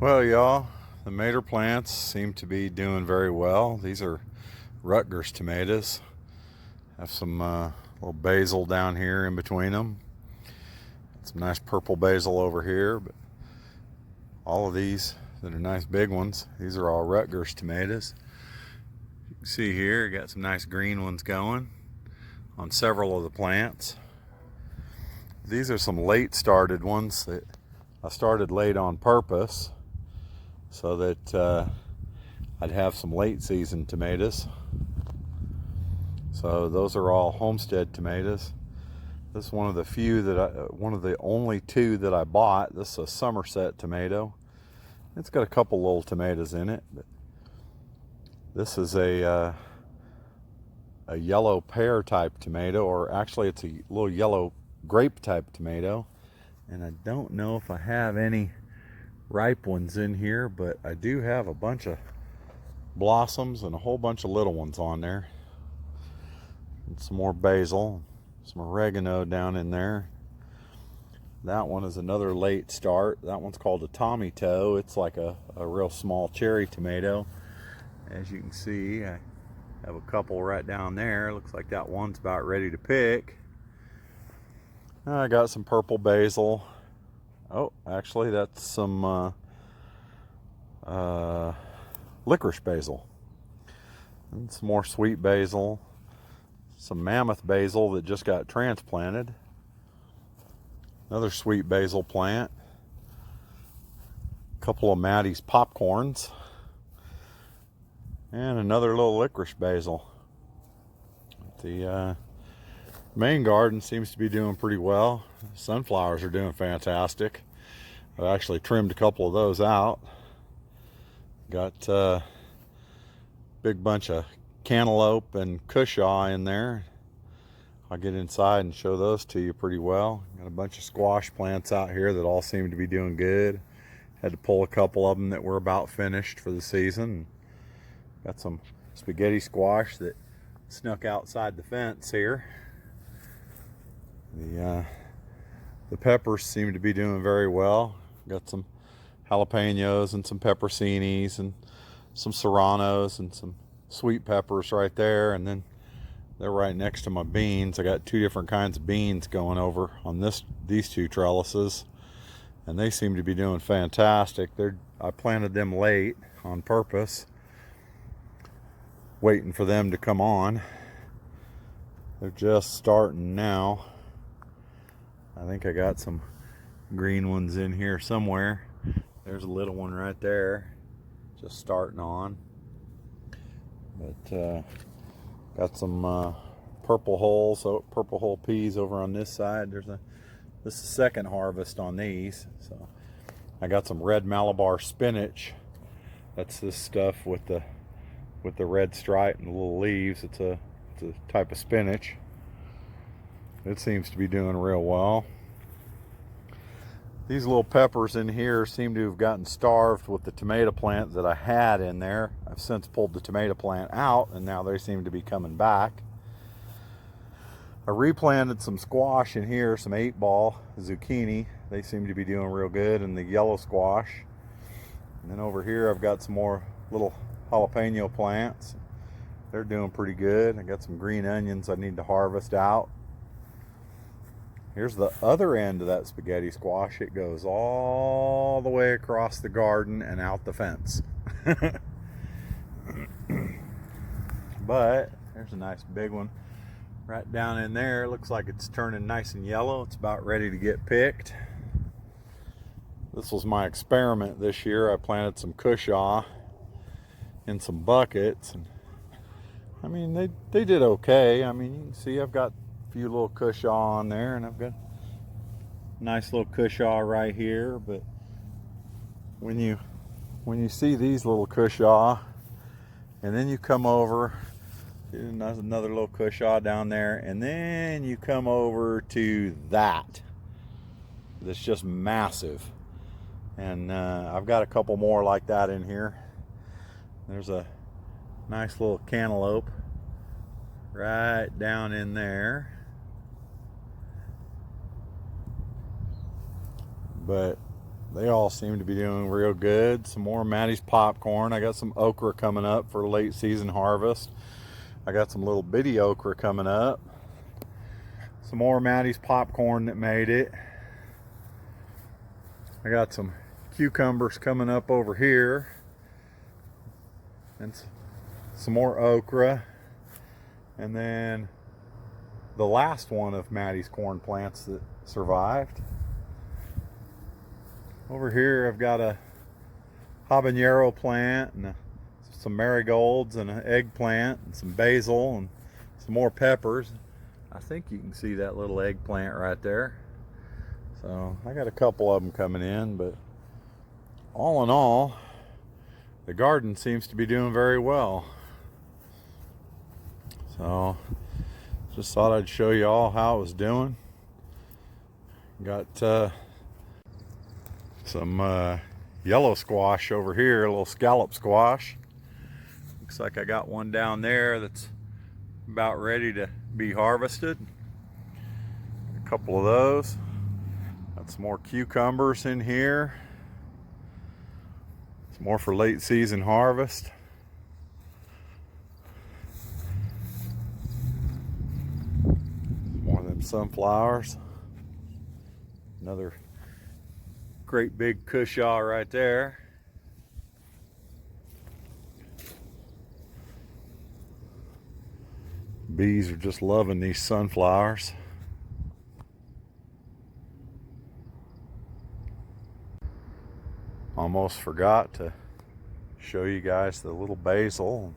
Well, y'all, the tomato plants seem to be doing very well. These are Rutgers tomatoes. Have some little basil down here in between them. Some nice purple basil over here, but all of these that are nice big ones, these are all Rutgers tomatoes. You can see here, got some nice green ones going on several of the plants. These are some late started ones that I started late on purpose so that I'd have some late season tomatoes. So those are all homestead tomatoes. This is one of the few that one of the only two that I bought. This is a Somerset tomato. It's got a couple little tomatoes in it, but this is a yellow pear type tomato, or actually it's a little yellow grape type tomato. And I don't know if I have any ripe ones in here, but I do have a bunch of blossoms and a whole bunch of little ones on there. And some more basil, some oregano down in there. That one is another late start. That one's called a Tommy Toe. It's like a real small cherry tomato. As you can see, I have a couple right down there. Looks like that one's about ready to pick. I got some purple basil. Oh, actually that's some licorice basil. And some more sweet basil. Some mammoth basil that just got transplanted. Another sweet basil plant. A couple of Maddie's popcorns. And another little licorice basil. The main garden seems to be doing pretty well. Sunflowers are doing fantastic. I've actually trimmed a couple of those out. Got a big bunch of cantaloupe and cushaw in there. I'll get inside and show those to you pretty well. Got a bunch of squash plants out here that all seem to be doing good. Had to pull a couple of them that were about finished for the season. Got some spaghetti squash that snuck outside the fence here. The peppers seem to be doing very well. Got some jalapenos and some pepperoncinis and some serranos and some sweet peppers right there, and then they're right next to my beans. I got two different kinds of beans going over on these two trellises, and they seem to be doing fantastic. I planted them late on purpose, waiting for them to come on. They're just starting now. I think I got some green ones in here somewhere. There's a little one right there, just starting on. But got some purple hull peas over on this side. This is the second harvest on these. So I got some red Malabar spinach. That's this stuff with the red stripe and the little leaves. It's a type of spinach. It seems to be doing real well. These little peppers in here seem to have gotten starved with the tomato plant that I had in there. I've since pulled the tomato plant out, and now they seem to be coming back. I replanted some squash in here, some 8-ball zucchini. They seem to be doing real good, and the yellow squash. And then over here I've got some more little jalapeno plants. They're doing pretty good. I got some green onions I need to harvest out. Here's the other end of that spaghetti squash. It goes all the way across the garden and out the fence. But there's a nice big one right down in there. It looks like it's turning nice and yellow. It's about ready to get picked. This was my experiment this year. I planted some cushaw in some buckets, and I mean they did okay. I mean, you can see I've got few little cushaw on there, and I've got a nice little cushaw right here. But when you see these little cushaw, and then you come over, there's another little cushaw down there, and then you come over to that's just massive. And I've got a couple more like that in here. There's a nice little cantaloupe right down in there. But they all seem to be doing real good. Some more Maddie's popcorn. I got some okra coming up for late season harvest. I got some little bitty okra coming up. Some more Maddie's popcorn that made it. I got some cucumbers coming up over here. And some more okra. And then the last one of Maddie's corn plants that survived. Over here I've got a habanero plant and some marigolds and an eggplant and some basil and some more peppers. I think you can see that little eggplant right there. So I got a couple of them coming in, but all in all, the garden seems to be doing very well. So just thought I'd show you all how it was doing. Got some yellow squash over here, a little scallop squash. Looks like I got one down there that's about ready to be harvested. A couple of those. Got some more cucumbers in here. Some more for late season harvest. More of them sunflowers. Another great big cushaw right there. Bees are just loving these sunflowers. Almost forgot to show you guys the little basil.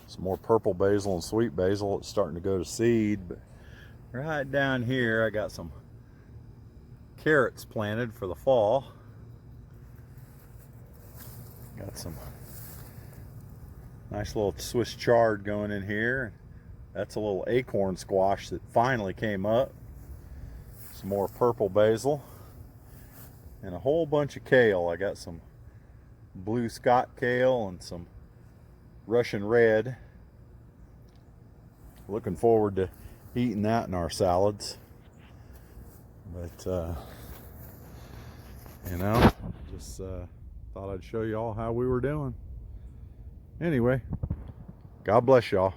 Some more purple basil and sweet basil. It's starting to go to seed, but right down here I got some carrots planted for the fall. Got some nice little Swiss chard going in here. That's a little acorn squash that finally came up. Some more purple basil and a whole bunch of kale. I got some blue Scott kale and some Russian red. Looking forward to eating that in our salads. But you know, just thought I'd show you all how we were doing. Anyway, God bless y'all.